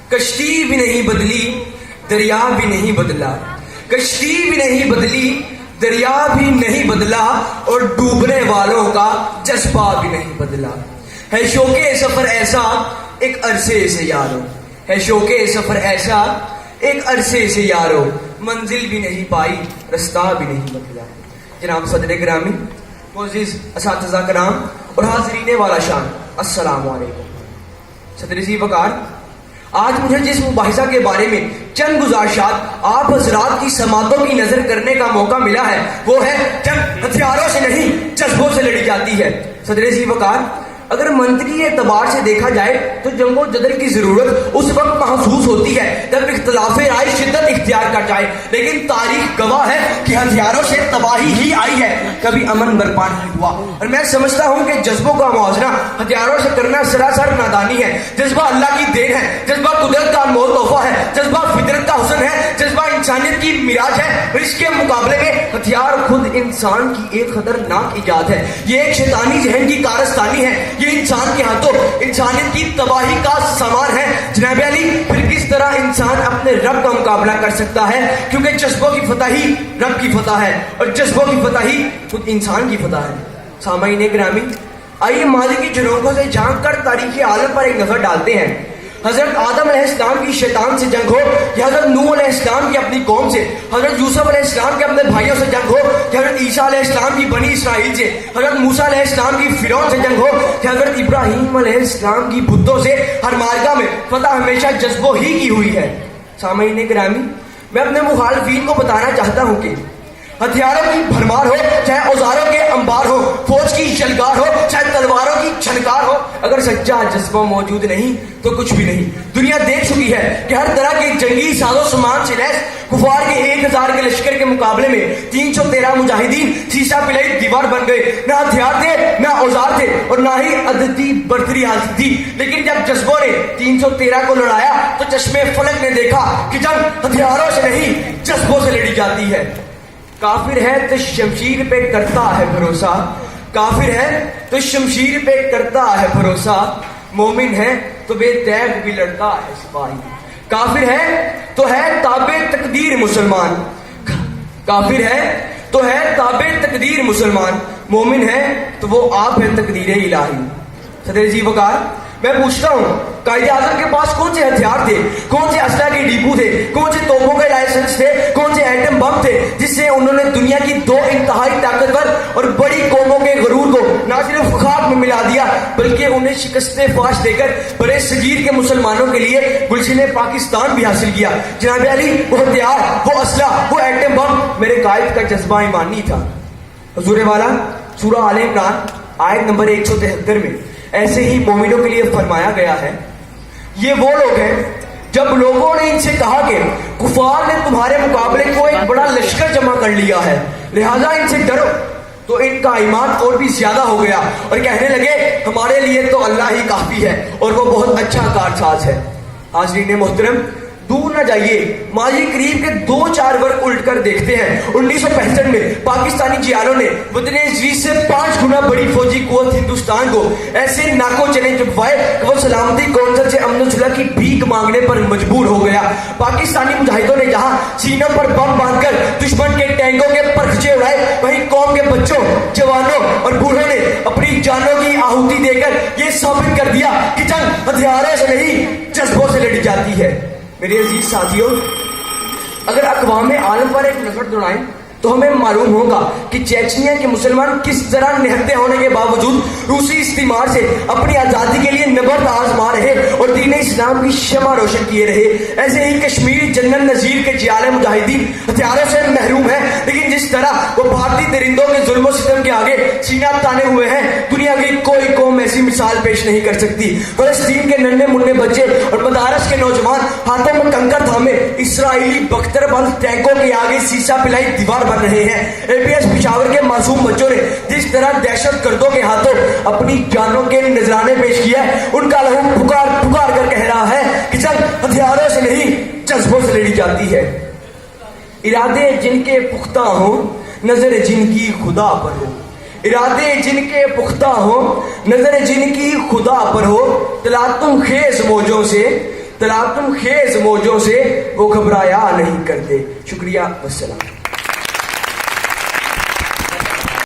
کشتی بھی نہیں بدلی دریا بھی نہیں بدلا، کشتی بھی نہیں بدلی دریا بھی نہیں بدلا، اور ڈوبنے والوں کا جذبہ بھی نہیں بدلا۔ ہے شوق سفر ایسا ایک عرصے سے یارو، ہے شوق سفر ایسا ایک عرصے سے یارو، منزل بھی نہیں پائی رستہ بھی نہیں بدلا۔ جناب صدر گرامی، معزز اساتذہ کرام اور حاضرین والا شان، السلام علیکم۔ صدر جی وقار، آج مجھے جس مباحثہ کے بارے میں چند گزارشات آپ حضرات کی سماعتوں کی نظر کرنے کا موقع ملا ہے وہ ہے جنگ ہتھیاروں سے نہیں جذبوں سے لڑی جاتی ہے۔ صدر جی وقار، اگر منطقی اعتبار سے دیکھا جائے تو جنگ و جدل کی ضرورت اس وقت محسوس ہوتی ہے جب اختلاف رائے شدت اختیار کر جائے، لیکن تاریخ گواہ ہے کہ ہتھیاروں سے تباہی ہی آئی ہے، کبھی امن برپا نہیں ہوا۔ اور میں سمجھتا ہوں کہ جذبوں کا موازنہ ہتھیاروں سے کرنا سراسر نادانی ہے۔ جذبہ اللہ کی دین ہے، جذبہ قدرت کا انمول تحفہ ہے، جذبہ فطرت کا حسن ہے، جذبہ انسانیت کی معراج ہے، اور اس کے مقابلے میں ہتھیار خود انسان کی ایک خطرناک ایجاد ہے۔ یہ ایک شیطانی ذہن کی کارستانی ہے، یہ انسان کے ہاتھوں انسانیت کی تباہی کا سامان ہے۔ جناب علی، پھر کس طرح انسان اپنے رب کا مقابلہ کر سکتا ہے؟ کیونکہ جذبوں کی فتح ہی رب کی فتح ہے، اور جذبوں کی فتح ہی خود انسان کی فتح ہے۔ سامعین گرامی، آئیے ماضی کی جھروکوں سے جھانک کر تاریخ عالم پر ایک نظر ڈالتے ہیں۔ حضرت آدم علیہ السلام کی شیطان سے جنگ ہو، یا حضرت نوح علیہ السلام کی اپنی قوم سے، حضرت یوسف علیہ السلام کے اپنے بھائیوں سے جنگ ہو، یا حضرت عیسیٰ علیہ السلام کی بنی اسرائیل سے، حضرت موسیٰ علیہ السلام کی فرعون سے جنگ ہو، یا حضرت ابراہیم علیہ السلام کی بتوں سے، ہر معرکہ میں فتح ہمیشہ جذبوں ہی کی ہوئی ہے۔ سامعین گرامی، میں اپنے مخالفین کو بتانا چاہتا ہوں کہ ہتھیاروں کی بھرمار ہو، چاہے اوزاروں کے انبار ہو، فوج کی شلگار ہو، چاہے تلواروں کی چھنکار ہو، اگر سچا جذبہ موجود نہیں تو کچھ بھی نہیں۔ دنیا دیکھ چکی ہے کہ ہر طرح کے جنگی ساز و سامان سے لیس کفار کے 1000 کے لشکر کے مقابلے میں 313 مجاہدین شیشہ پلائی دیوار بن گئے۔ نہ ہتھیار تھے، نہ اوزار تھے، اور نہ ہی عددی برتری حاصل تھی، لیکن جب جذبوں نے 313 کو لڑایا تو چشمے فلک نے دیکھا کہ جنگ ہتھیاروں سے نہیں جذبوں سے لڑی جاتی ہے۔ کافر ہے تو شمشیر پہ کرتا ہے بھروسہ، کافر ہے تو شمشیر پہ کرتا ہے بھروسہ، مومن ہے تو بے تیغ بھی لڑتا ہے سپاہی، کافر ہے تو ہے تابع تقدیر مسلمان، کافر ہے تو ہے تابع تقدیر مسلمان، مومن ہے تو وہ آپ ہے تقدیر الہی۔ صدر جی وقار، میں پوچھتا ہوں، قائد اعظم کے پاس کون سے ہتھیار تھے، کون سے اسلحہ کے ڈیپو تھے، کون سے توپوں کے لائسنس تھے، کون سے ایٹم بم تھے، جس سے انہوں نے دنیا کی 2 انتہائی طاقتور اور بڑی قوموں کے غرور کو نہ صرف خاک میں ملا دیا بلکہ انہیں شکست فاش دے کر برے صغیر کے مسلمانوں کے لیے گلشن پاکستان بھی حاصل کیا۔ جناب علی، وہ ہتھیار، وہ اسلحہ، وہ ایٹم بم میرے قائد کا جذبہ ایمانی تھا۔ حضور والا، سورہ آل عمران آیت نمبر 173 میں ایسے ہی مومنوں کے لیے فرمایا گیا ہے، یہ وہ لوگ ہیں جب لوگوں نے ان سے کہا کہ کفار نے تمہارے مقابلے کو ایک بڑا لشکر جمع کر لیا ہے، لہذا ان سے ڈرو، تو ان کا ایمان اور بھی زیادہ ہو گیا اور کہنے لگے ہمارے لیے تو اللہ ہی کافی ہے اور وہ بہت اچھا کارساز ہے۔ حاضرین محترم، دور نہ جائیے، ماضی قریب کے 2-4 ورق الٹ کر دیکھتے ہیں۔ 1965 میں پاکستانی جیالوں نے وطن عزیز سے 5 گنا بڑی فوجی قوت ہندوستان کو ایسے ناکو چیلنج چپوائے کہ وہ سلامتی کونسل سے امن و صلح کی بھیک مانگنے پر مجبور ہو گیا۔ پاکستانی مجاہدوں نے جہاں سینوں پر بم باندھ کر دشمن کے ٹینکوں کے پرخچے اڑائے، وہیں قوم کے بچوں، جوانوں اور بوڑھوں نے اپنی جانوں کی آہوتی دے کر یہ ثابت کر دیا کہ جنگ ہتھیاروں سے نہیں جذبوں سے لڑی جاتی ہے۔ میرے عزیز ساتھیوں، اگر اقوام عالم پر ایک نظر دوڑائیں تو ہمیں معلوم ہوگا کہ چیچنیا کے مسلمان کس طرح نہتے ہونے کے باوجود روسی استعمار سے اپنی آزادی کے لیے نبرد آزما رہے اور دین اسلام کی شمع روشن کیے رہے۔ ایسے ہی کشمیری جنرل نذیر کے جیال مجاہدین ہتھیاروں سے محروم ہیں، لیکن جس طرح وہ بھارتی درندوں کے ظلم و ستم کے آگے سینہ تانے ہوئے ہیں، دنیا کی کوئی قوم ایسی مثال پیش نہیں کر سکتی۔ فلسطین کے ننھے منھے بچے اور مدارس کے نوجوان ہاتھوں میں کنکر تھامے اسرائیلی بختر بند ٹینکوں کے آگے سیسا پلائی دیوار بن رہے ہیں۔ اے پی ایس پشاور کے معصوم بچوں نے جس طرح دہشت گردوں کے ہاتھوں اپنی جانوں کے نذرانے پیش کیا ہے، ان کا لہو پکار پکار کر کہہ رہا ہے کہ جنگ ہتھیاروں سے نہیں جذبوں سے لڑی جاتی ہے۔ ارادے جن کے پختہ ہوں، نظر جن کی خدا پر ہو، ارادے جن کے پختہ ہوں، نظر جن کی خدا پر ہو، تلاطم خیز موجوں سے تلاطم خیز موجوں سے وہ گھبرایا نہیں کرتے. شکریہ، والسلام.